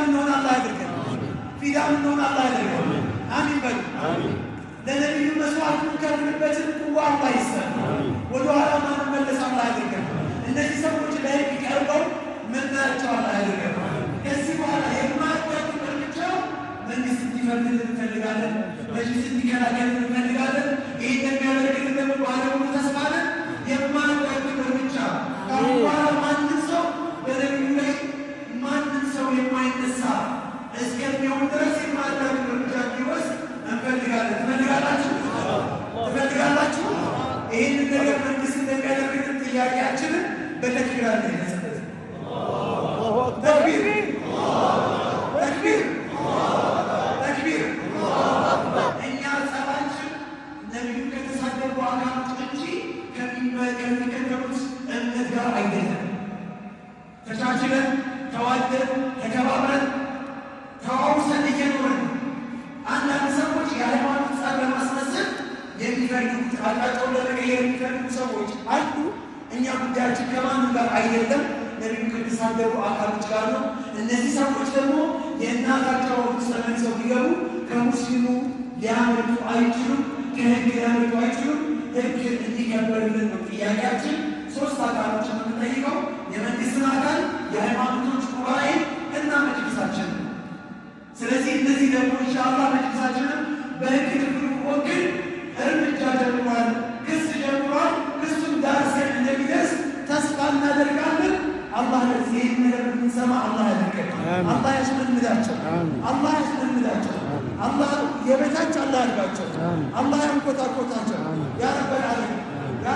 እንሆን አላህ ያድርገን። ፊዳ እንሆን አላህ ያድርገን። አሚን በሉ። ለነቢዩ መስዋዕት የምንከፍልበትን ቁዋ አላህ ይስጠን። ወደኋላ ማንመለስ አላህ ያድርገን። እነዚህ ሰዎች ለህግ ቀርበው ምናያቸው አላህ ያድርገን። ከዚህ በኋላ የማያቋርጥ እርምጃ መንግስት እንዲፈርድልን እንፈልጋለን። መጅሊስ እንዲከላከል እንፈልጋለን። ይህ የሚያደርግልን ደግሞ ባለሙሉ ተስፋ ነን። የማያቋርጥ እርምጃ ካሁን በኋላ ማንም ሰው በነቢዩ ላይ ማንም ሰው የማይነሳ እስከሚሆን ድረስ የማያቋርጥ እርምጃ እንዲወስድ እንፈልጋለን። ትፈልጋላችሁ? ይህንን ነገር መንግስት እንደሚያደርግልን ጥያቄያችንን በተክቢር አንገለጽበት። ተክቢር ተክቢር ተክቢር። እኛ ጸባችን ነቢዩ ከተሳደቡ አካሎች እንጂ ከሚከተሉት እምነት ጋር አይደለም። ተቻችለን ተዋደን ተከባብረን ተዋውሰን እየኖርን አንዳንድ ሰዎች የሃይማኖት ጸብ ለማስመሰል የሚፈልጉት አቅጣጫውን ለመቀየር የሚፈልጉ ሰዎች አሉ። እኛ ጉዳያችን ከማንም ጋር አይደለም፣ ነቢዩ ከተሳደቡ አካሎች ጋር ነው። እነዚህ ሰዎች ደግሞ የእናታቸው ውስጥ ተመልሰው ቢገቡ ከሙስሊሙ ሊያመልጡ አይችሉም፣ ከህግ ሊያመልጡ አይችሉም። ህግ እንዲከበርልን ነው ጥያቄያችን። ሶስት አካሎች የምንጠይቀው የመንግስትን አካል፣ የሃይማኖቶች ጉባኤ እና መጅሊሳችን ነው። ስለዚህ እነዚህ ደግሞ ኢንሻአላህ መጅሊሳችንም በህግ ክፍሉ ወክል እርምጃ ጀምሯል፣ ክስ ጀምሯል። ክሱን ዳርሰን እንደሚደርስ ተስፋ እናደርጋለን። አላህ ለዚህ ይህን ነገር የምንሰማ አላህ ያድርገን። አላህ ያስመልዳቸው፣ አላህ ያስመልዳቸው። አላህ የበታች አላህ ያድርጋቸው። አላህ ያንቆጣቆጣቸው። ያ ረበል ዓለሚን ያ